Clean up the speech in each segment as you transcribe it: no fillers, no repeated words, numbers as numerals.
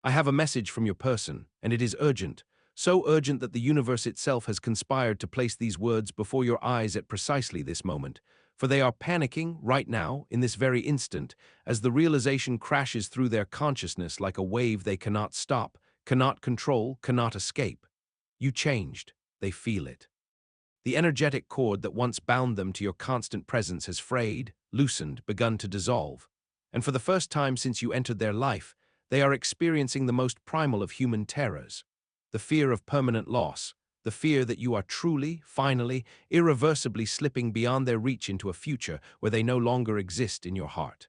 I have a message from your person, and it is urgent, so urgent that the universe itself has conspired to place these words before your eyes at precisely this moment, for they are panicking right now, in this very instant, as the realization crashes through their consciousness like a wave they cannot stop, cannot control, cannot escape. You changed. They feel it. The energetic cord that once bound them to your constant presence has frayed, loosened, begun to dissolve. And for the first time since you entered their life, they are experiencing the most primal of human terrors. The fear of permanent loss, the fear that you are truly, finally, irreversibly slipping beyond their reach into a future where they no longer exist in your heart.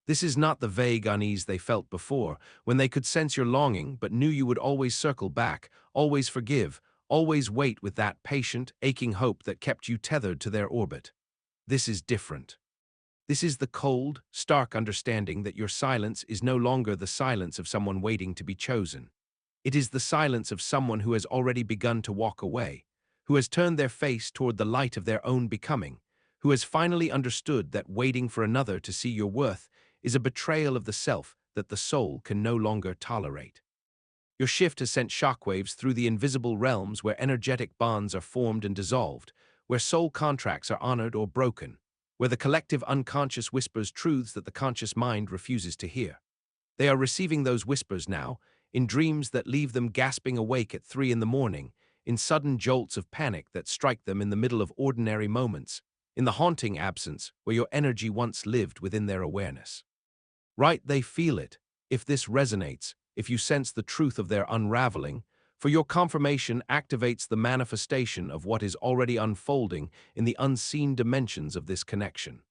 This is not the vague unease they felt before, when they could sense your longing but knew you would always circle back, always forgive, always wait with that patient, aching hope that kept you tethered to their orbit. This is different. This is the cold, stark understanding that your silence is no longer the silence of someone waiting to be chosen. It is the silence of someone who has already begun to walk away, who has turned their face toward the light of their own becoming, who has finally understood that waiting for another to see your worth is a betrayal of the self that the soul can no longer tolerate. Your shift has sent shockwaves through the invisible realms where energetic bonds are formed and dissolved, where soul contracts are honored or broken, where the collective unconscious whispers truths that the conscious mind refuses to hear. They are receiving those whispers now, in dreams that leave them gasping awake at 3 in the morning, in sudden jolts of panic that strike them in the middle of ordinary moments, in the haunting absence where your energy once lived within their awareness. Right, they feel it. If this resonates, if you sense the truth of their unraveling, for your confirmation activates the manifestation of what is already unfolding in the unseen dimensions of this connection.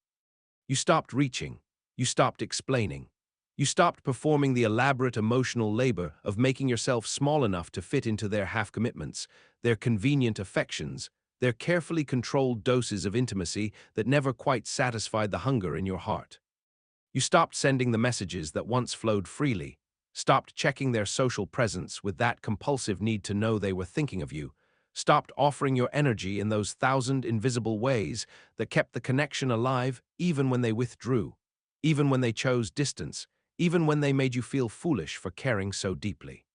You stopped reaching. You stopped explaining. You stopped performing the elaborate emotional labor of making yourself small enough to fit into their half-commitments, their convenient affections, their carefully controlled doses of intimacy that never quite satisfied the hunger in your heart. You stopped sending the messages that once flowed freely, stopped checking their social presence with that compulsive need to know they were thinking of you, stopped offering your energy in those 1,000 invisible ways that kept the connection alive even when they withdrew, even when they chose distance, even when they made you feel foolish for caring so deeply.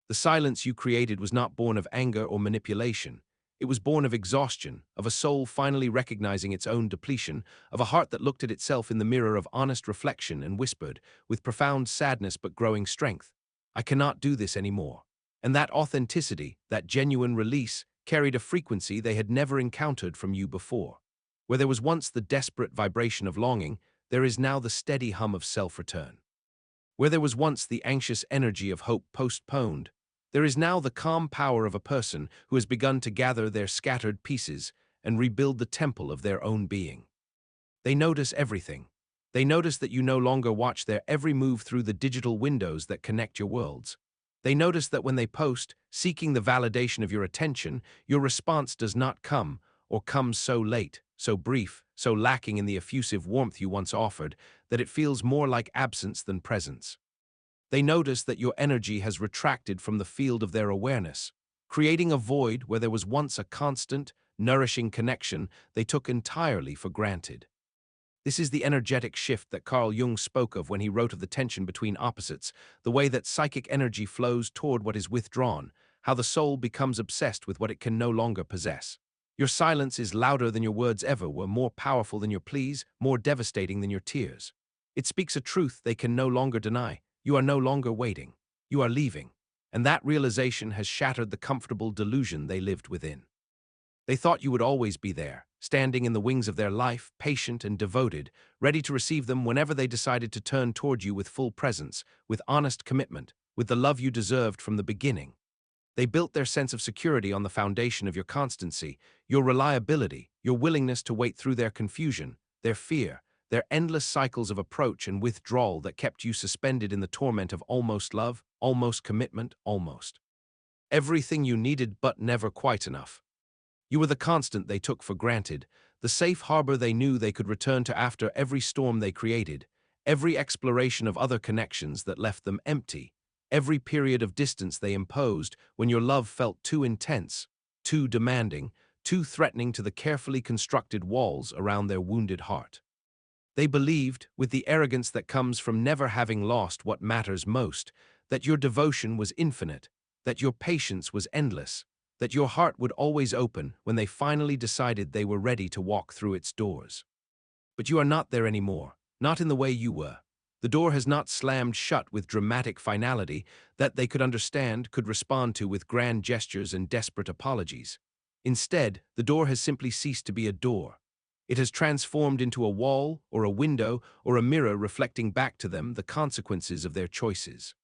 The silence you created was not born of anger or manipulation. It was born of exhaustion, of a soul finally recognizing its own depletion, of a heart that looked at itself in the mirror of honest reflection and whispered, with profound sadness but growing strength, "I cannot do this anymore." And that authenticity, that genuine release, carried a frequency they had never encountered from you before. Where there was once the desperate vibration of longing, there is now the steady hum of self-return. Where there was once the anxious energy of hope postponed, there is now the calm power of a person who has begun to gather their scattered pieces and rebuild the temple of their own being. They notice everything. They notice that you no longer watch their every move through the digital windows that connect your worlds. They notice that when they post, seeking the validation of your attention, your response does not come, or comes so late, so brief, so lacking in the effusive warmth you once offered, that it feels more like absence than presence. They notice that your energy has retracted from the field of their awareness, creating a void where there was once a constant, nourishing connection they took entirely for granted. This is the energetic shift that Carl Jung spoke of when he wrote of the tension between opposites, the way that psychic energy flows toward what is withdrawn, how the soul becomes obsessed with what it can no longer possess. Your silence is louder than your words ever were, more powerful than your pleas, more devastating than your tears. It speaks a truth they can no longer deny. You are no longer waiting. You are leaving. And that realization has shattered the comfortable delusion they lived within. They thought you would always be there, standing in the wings of their life, patient and devoted, ready to receive them whenever they decided to turn toward you with full presence, with honest commitment, with the love you deserved from the beginning. They built their sense of security on the foundation of your constancy, your reliability, your willingness to wait through their confusion, their fear, their endless cycles of approach and withdrawal that kept you suspended in the torment of almost love, almost commitment, almost everything you needed but never quite enough. You were the constant they took for granted, the safe harbor they knew they could return to after every storm they created, every exploration of other connections that left them empty, every period of distance they imposed when your love felt too intense, too demanding, too threatening to the carefully constructed walls around their wounded heart. They believed, with the arrogance that comes from never having lost what matters most, that your devotion was infinite, that your patience was endless, that your heart would always open when they finally decided they were ready to walk through its doors. But you are not there anymore, not in the way you were. The door has not slammed shut with dramatic finality that they could understand, could respond to with grand gestures and desperate apologies. Instead, the door has simply ceased to be a door. It has transformed into a wall or a window or a mirror reflecting back to them the consequences of their choices.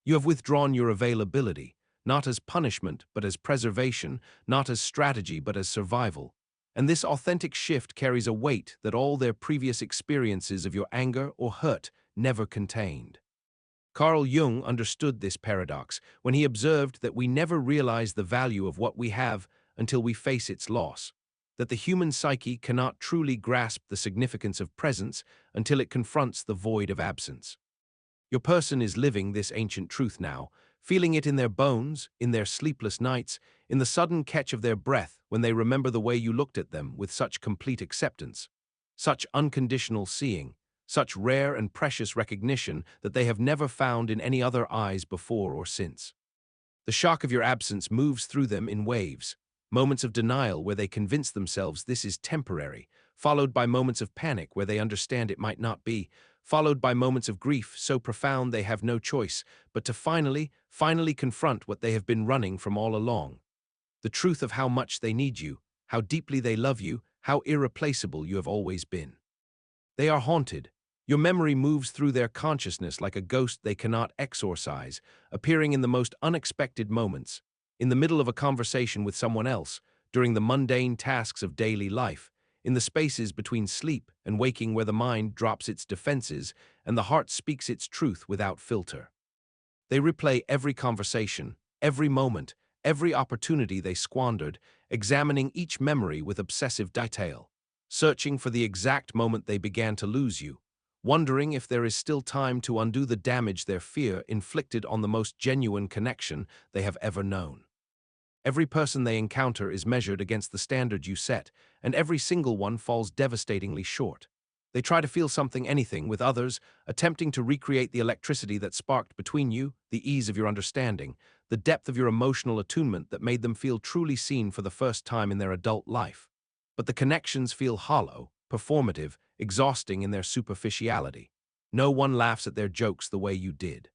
You have withdrawn your availability, not as punishment but as preservation, not as strategy but as survival. And this authentic shift carries a weight that all their previous experiences of your anger or hurt never contained. Carl Jung understood this paradox when he observed that we never realize the value of what we have until we face its loss, that the human psyche cannot truly grasp the significance of presence until it confronts the void of absence. Your person is living this ancient truth now, feeling it in their bones, in their sleepless nights, in the sudden catch of their breath when they remember the way you looked at them with such complete acceptance, such unconditional seeing, such rare and precious recognition that they have never found in any other eyes before or since. The shock of your absence moves through them in waves, moments of denial where they convince themselves this is temporary, followed by moments of panic where they understand it might not be, followed by moments of grief so profound they have no choice but to finally confront what they have been running from all along. The truth of how much they need you, how deeply they love you, how irreplaceable you have always been. They are haunted. Your memory moves through their consciousness like a ghost they cannot exorcise, appearing in the most unexpected moments, in the middle of a conversation with someone else, during the mundane tasks of daily life, in the spaces between sleep and waking where the mind drops its defenses and the heart speaks its truth without filter. They replay every conversation, every moment, every opportunity they squandered, examining each memory with obsessive detail, searching for the exact moment they began to lose you, wondering if there is still time to undo the damage their fear inflicted on the most genuine connection they have ever known. Every person they encounter is measured against the standard you set, and every single one falls devastatingly short. They try to feel something, anything, with others, attempting to recreate the electricity that sparked between you, the ease of your understanding, the depth of your emotional attunement that made them feel truly seen for the first time in their adult life. But the connections feel hollow, performative, exhausting in their superficiality. No one laughs at their jokes the way you did.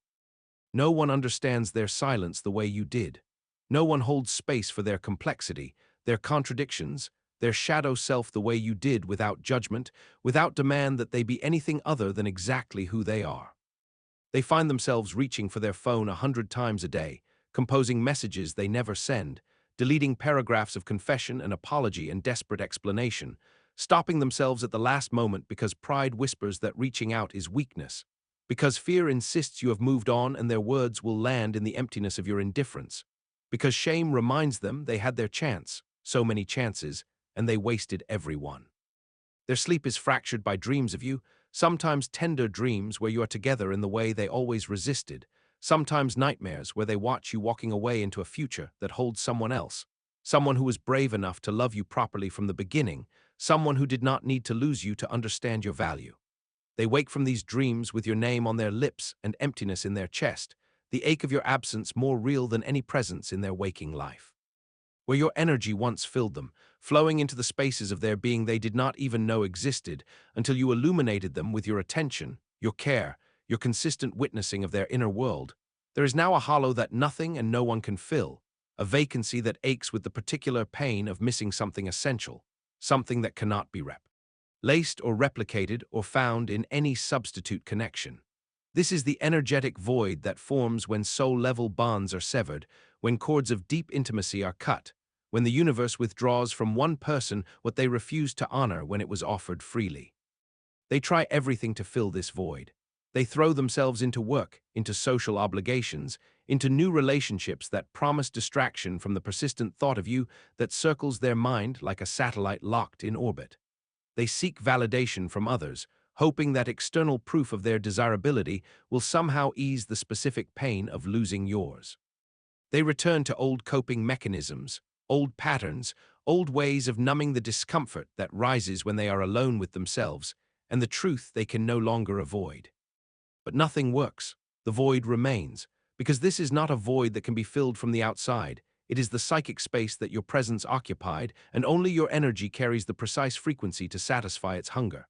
No one understands their silence the way you did. No one holds space for their complexity, their contradictions, their shadow self the way you did, without judgment, without demand that they be anything other than exactly who they are. They find themselves reaching for their phone 100 times a day, composing messages they never send, deleting paragraphs of confession and apology and desperate explanation, stopping themselves at the last moment because pride whispers that reaching out is weakness, because fear insists you have moved on and their words will land in the emptiness of your indifference, because shame reminds them they had their chance, so many chances, and they wasted every one. Their sleep is fractured by dreams of you, sometimes tender dreams where you are together in the way they always resisted, sometimes nightmares where they watch you walking away into a future that holds someone else, someone who was brave enough to love you properly from the beginning, someone who did not need to lose you to understand your value. They wake from these dreams with your name on their lips and emptiness in their chest, the ache of your absence more real than any presence in their waking life. Where your energy once filled them, flowing into the spaces of their being they did not even know existed until you illuminated them with your attention, your care, your consistent witnessing of their inner world, there is now a hollow that nothing and no one can fill, a vacancy that aches with the particular pain of missing something essential, something that cannot be laced or replicated or found in any substitute connection. This is the energetic void that forms when soul-level bonds are severed, when cords of deep intimacy are cut, when the universe withdraws from one person what they refused to honor when it was offered freely. They try everything to fill this void. They throw themselves into work, into social obligations, into new relationships that promise distraction from the persistent thought of you that circles their mind like a satellite locked in orbit. They seek validation from others, hoping that external proof of their desirability will somehow ease the specific pain of losing yours. They return to old coping mechanisms, old patterns, old ways of numbing the discomfort that rises when they are alone with themselves and the truth they can no longer avoid. But nothing works. The void remains. Because this is not a void that can be filled from the outside. It is the psychic space that your presence occupied, and only your energy carries the precise frequency to satisfy its hunger.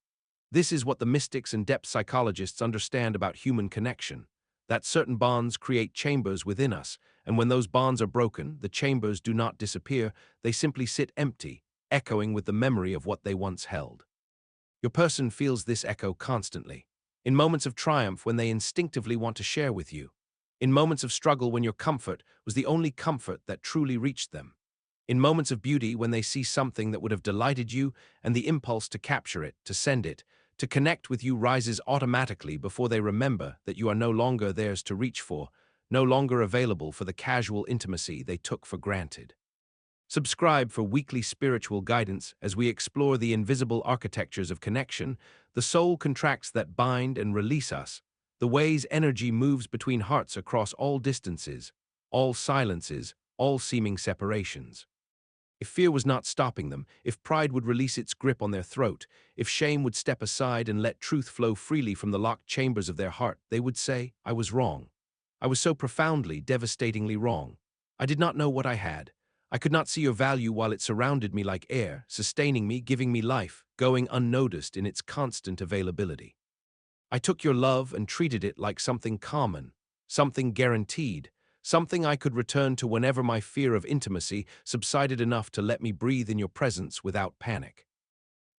This is what the mystics and depth psychologists understand about human connection, that certain bonds create chambers within us, and when those bonds are broken, the chambers do not disappear, they simply sit empty, echoing with the memory of what they once held. Your person feels this echo constantly. In moments of triumph when they instinctively want to share with you. In moments of struggle when your comfort was the only comfort that truly reached them. In moments of beauty when they see something that would have delighted you and the impulse to capture it, to send it, to connect with you rises automatically before they remember that you are no longer theirs to reach for, no longer available for the casual intimacy they took for granted. Subscribe for weekly spiritual guidance as we explore the invisible architectures of connection, the soul contracts that bind and release us, the ways energy moves between hearts across all distances, all silences, all seeming separations. If fear was not stopping them, if pride would release its grip on their throat, if shame would step aside and let truth flow freely from the locked chambers of their heart, they would say, "I was wrong. I was so profoundly, devastatingly wrong. I did not know what I had. I could not see your value while it surrounded me like air, sustaining me, giving me life, going unnoticed in its constant availability. I took your love and treated it like something common, something guaranteed, something I could return to whenever my fear of intimacy subsided enough to let me breathe in your presence without panic."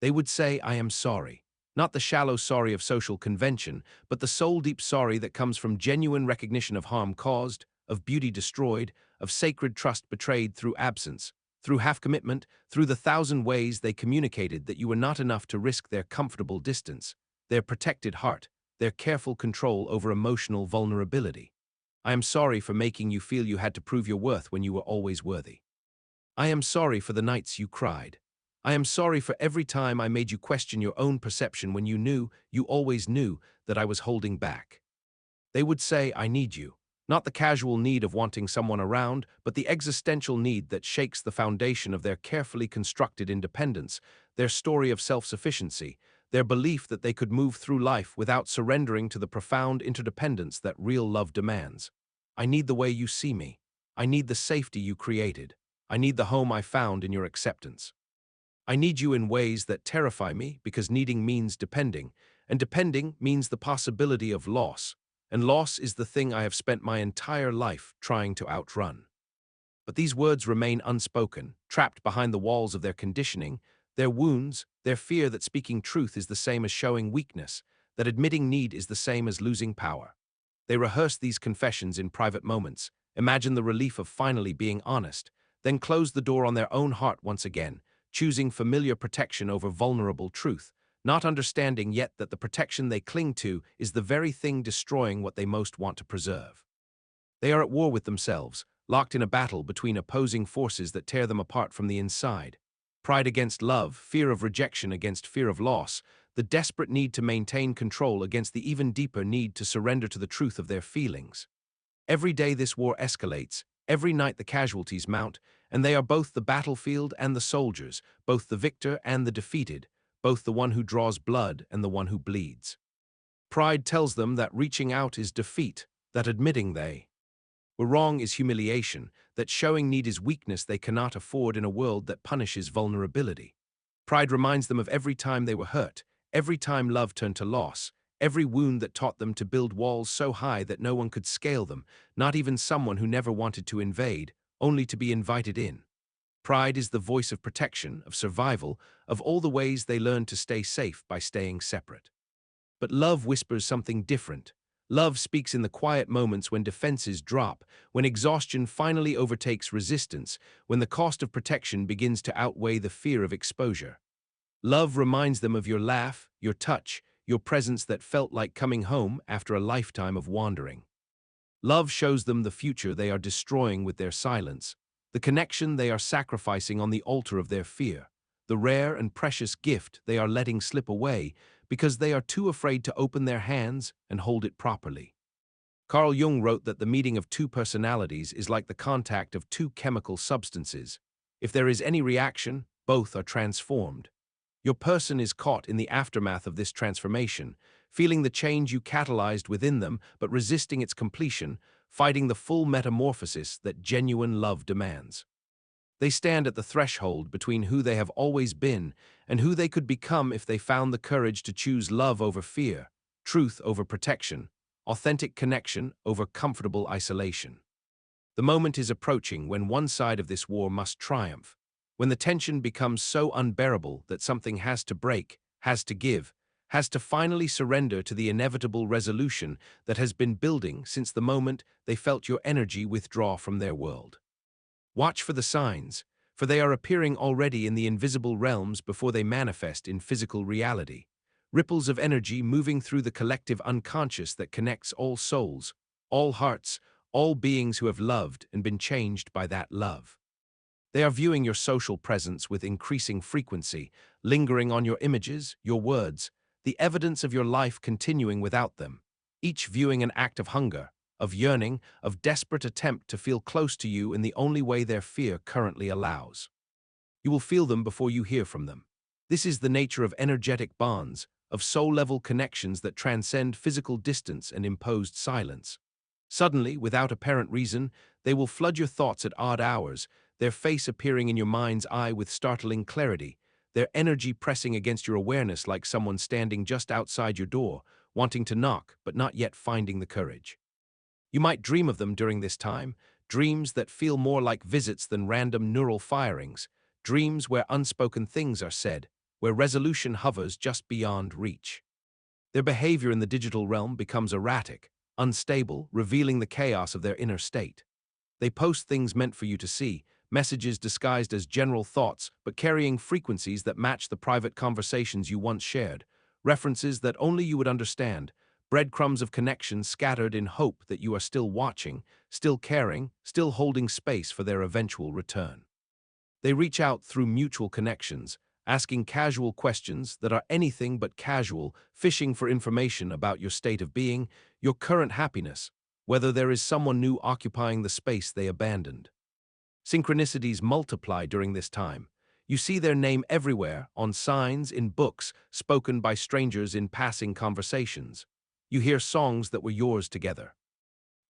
They would say, "I am sorry." Not the shallow sorry of social convention, but the soul-deep sorry that comes from genuine recognition of harm caused, of beauty destroyed, of sacred trust betrayed through absence, through half-commitment, through the thousand ways they communicated that you were not enough to risk their comfortable distance, their protected heart, their careful control over emotional vulnerability. I am sorry for making you feel you had to prove your worth when you were always worthy. I am sorry for the nights you cried. I am sorry for every time I made you question your own perception when you always knew, that I was holding back. They would say, "I need you." Not the casual need of wanting someone around, but the existential need that shakes the foundation of their carefully constructed independence, their story of self-sufficiency, their belief that they could move through life without surrendering to the profound interdependence that real love demands. I need the way you see me. I need the safety you created. I need the home I found in your acceptance. I need you in ways that terrify me because needing means depending, and depending means the possibility of loss, and loss is the thing I have spent my entire life trying to outrun. But these words remain unspoken, trapped behind the walls of their conditioning, their wounds, their fear that speaking truth is the same as showing weakness, that admitting need is the same as losing power. They rehearse these confessions in private moments, imagine the relief of finally being honest, then close the door on their own heart once again, choosing familiar protection over vulnerable truth, not understanding yet that the protection they cling to is the very thing destroying what they most want to preserve. They are at war with themselves, locked in a battle between opposing forces that tear them apart from the inside. Pride against love, fear of rejection against fear of loss, the desperate need to maintain control against the even deeper need to surrender to the truth of their feelings. Every day this war escalates, every night the casualties mount, and they are both the battlefield and the soldiers, both the victor and the defeated, both the one who draws blood and the one who bleeds. Pride tells them that reaching out is defeat, that admitting they were wrong is humiliation, that showing need is weakness they cannot afford in a world that punishes vulnerability. Pride reminds them of every time they were hurt, every time love turned to loss, every wound that taught them to build walls so high that no one could scale them, not even someone who never wanted to invade, only to be invited in. Pride is the voice of protection, of survival, of all the ways they learned to stay safe by staying separate. But love whispers something different. Love speaks in the quiet moments when defenses drop, when exhaustion finally overtakes resistance, when the cost of protection begins to outweigh the fear of exposure. Love reminds them of your laugh, your touch, your presence that felt like coming home after a lifetime of wandering. Love shows them the future they are destroying with their silence, the connection they are sacrificing on the altar of their fear, the rare and precious gift they are letting slip away because they are too afraid to open their hands and hold it properly. Carl Jung wrote that the meeting of two personalities is like the contact of two chemical substances. If there is any reaction, both are transformed. Your person is caught in the aftermath of this transformation, feeling the change you catalyzed within them but resisting its completion, fighting the full metamorphosis that genuine love demands. They stand at the threshold between who they have always been and who they could become if they found the courage to choose love over fear, truth over protection, authentic connection over comfortable isolation. The moment is approaching when one side of this war must triumph, when the tension becomes so unbearable that something has to break, has to give, has to finally surrender to the inevitable resolution that has been building since the moment they felt your energy withdraw from their world. Watch for the signs, for they are appearing already in the invisible realms before they manifest in physical reality. Ripples of energy moving through the collective unconscious that connects all souls, all hearts, all beings who have loved and been changed by that love. They are viewing your social presence with increasing frequency, lingering on your images, your words, the evidence of your life continuing without them, each viewing an act of hunger, of yearning, of desperate attempt to feel close to you in the only way their fear currently allows. You will feel them before you hear from them. This is the nature of energetic bonds, of soul-level connections that transcend physical distance and imposed silence. Suddenly, without apparent reason, they will flood your thoughts at odd hours, their face appearing in your mind's eye with startling clarity, their energy pressing against your awareness like someone standing just outside your door, wanting to knock but not yet finding the courage. You might dream of them during this time, dreams that feel more like visits than random neural firings, dreams where unspoken things are said, where resolution hovers just beyond reach. Their behavior in the digital realm becomes erratic, unstable, revealing the chaos of their inner state. They post things meant for you to see, messages disguised as general thoughts but carrying frequencies that match the private conversations you once shared, references that only you would understand, breadcrumbs of connection scattered in hope that you are still watching, still caring, still holding space for their eventual return. They reach out through mutual connections, asking casual questions that are anything but casual, fishing for information about your state of being, your current happiness, whether there is someone new occupying the space they abandoned. Synchronicities multiply during this time. You see their name everywhere, on signs, in books, spoken by strangers in passing conversations. You hear songs that were yours together.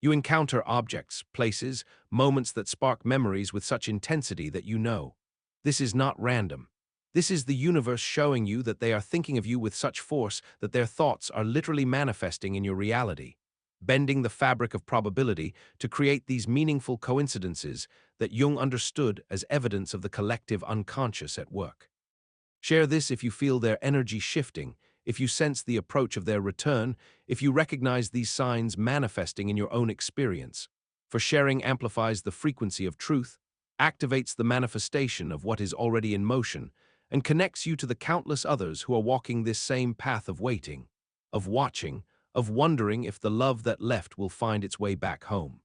You encounter objects, places, moments that spark memories with such intensity that you know. This is not random. This is the universe showing you that they are thinking of you with such force that their thoughts are literally manifesting in your reality, bending the fabric of probability to create these meaningful coincidences that Jung understood as evidence of the collective unconscious at work. Share this if you feel their energy shifting, if you sense the approach of their return, if you recognize these signs manifesting in your own experience. For sharing amplifies the frequency of truth, activates the manifestation of what is already in motion, and connects you to the countless others who are walking this same path of waiting, of watching, of wondering if the love that left will find its way back home.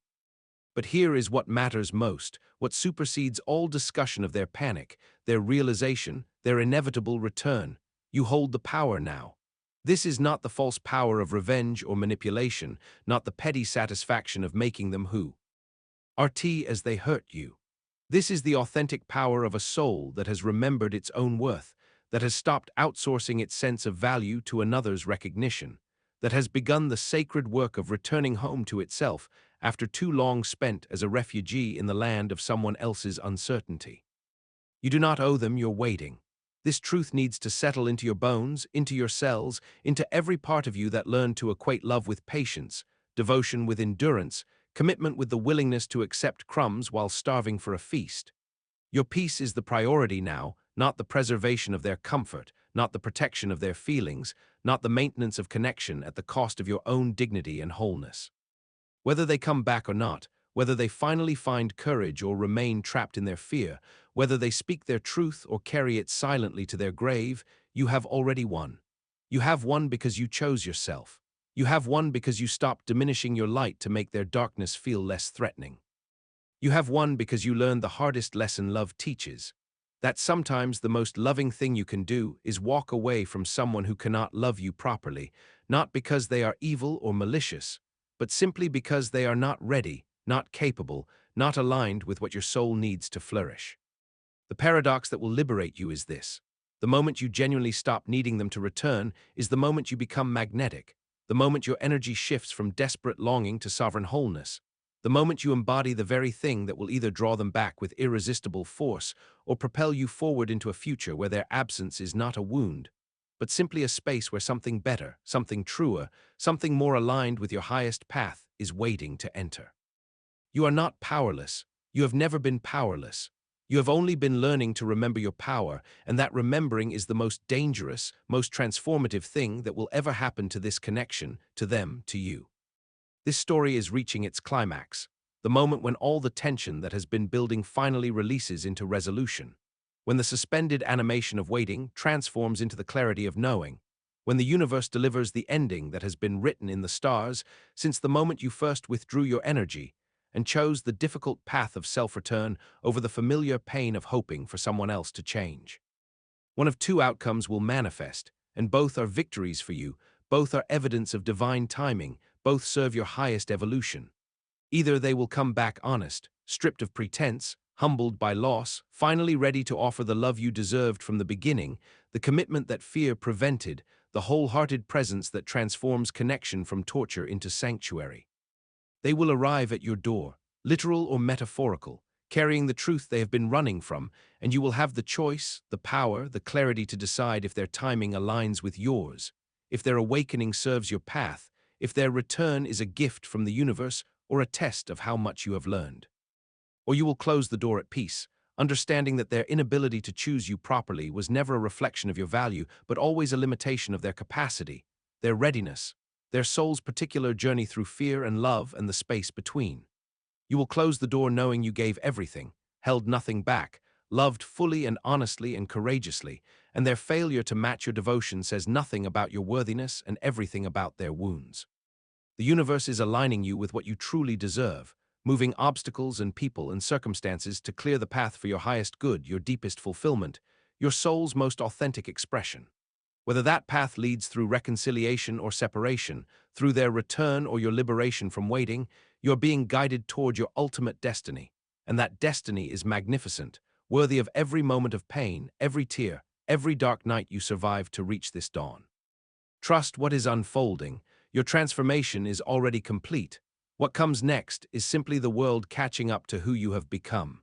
But here is what matters most, what supersedes all discussion of their panic, their realization, their inevitable return. You hold the power now. This is not the false power of revenge or manipulation, not the petty satisfaction of making them who RT as they hurt you. This is the authentic power of a soul that has remembered its own worth, that has stopped outsourcing its sense of value to another's recognition, that has begun the sacred work of returning home to itself after too long spent as a refugee in the land of someone else's uncertainty. You do not owe them your waiting. This truth needs to settle into your bones, into your cells, into every part of you that learned to equate love with patience, devotion with endurance, commitment with the willingness to accept crumbs while starving for a feast. Your peace is the priority now, not the preservation of their comfort, not the protection of their feelings, not the maintenance of connection at the cost of your own dignity and wholeness. Whether they come back or not, whether they finally find courage or remain trapped in their fear, whether they speak their truth or carry it silently to their grave, you have already won. You have won because you chose yourself. You have won because you stopped diminishing your light to make their darkness feel less threatening. You have won because you learned the hardest lesson love teaches, that sometimes the most loving thing you can do is walk away from someone who cannot love you properly, not because they are evil or malicious, but simply because they are not ready, not capable, not aligned with what your soul needs to flourish. The paradox that will liberate you is this. The moment you genuinely stop needing them to return is the moment you become magnetic, the moment your energy shifts from desperate longing to sovereign wholeness. The moment you embody the very thing that will either draw them back with irresistible force or propel you forward into a future where their absence is not a wound, but simply a space where something better, something truer, something more aligned with your highest path is waiting to enter. You are not powerless. You have never been powerless. You have only been learning to remember your power, and that remembering is the most dangerous, most transformative thing that will ever happen to this connection, to them, to you. This story is reaching its climax, the moment when all the tension that has been building finally releases into resolution, when the suspended animation of waiting transforms into the clarity of knowing, when the universe delivers the ending that has been written in the stars since the moment you first withdrew your energy and chose the difficult path of self-return over the familiar pain of hoping for someone else to change. One of two outcomes will manifest, and both are victories for you, both are evidence of divine timing, both serve your highest evolution. Either they will come back honest, stripped of pretense, humbled by loss, finally ready to offer the love you deserved from the beginning, the commitment that fear prevented, the wholehearted presence that transforms connection from torture into sanctuary. They will arrive at your door, literal or metaphorical, carrying the truth they have been running from, and you will have the choice, the power, the clarity to decide if their timing aligns with yours, if their awakening serves your path, if their return is a gift from the universe or a test of how much you have learned. Or you will close the door at peace, understanding that their inability to choose you properly was never a reflection of your value, but always a limitation of their capacity, their readiness, their soul's particular journey through fear and love and the space between. You will close the door knowing you gave everything, held nothing back, loved fully and honestly and courageously, and their failure to match your devotion says nothing about your worthiness and everything about their wounds. The universe is aligning you with what you truly deserve, moving obstacles and people and circumstances to clear the path for your highest good, your deepest fulfillment, your soul's most authentic expression. Whether that path leads through reconciliation or separation, through their return or your liberation from waiting, you're being guided toward your ultimate destiny. And that destiny is magnificent, worthy of every moment of pain, every tear, every dark night you survived to reach this dawn. Trust what is unfolding. Your transformation is already complete. What comes next is simply the world catching up to who you have become.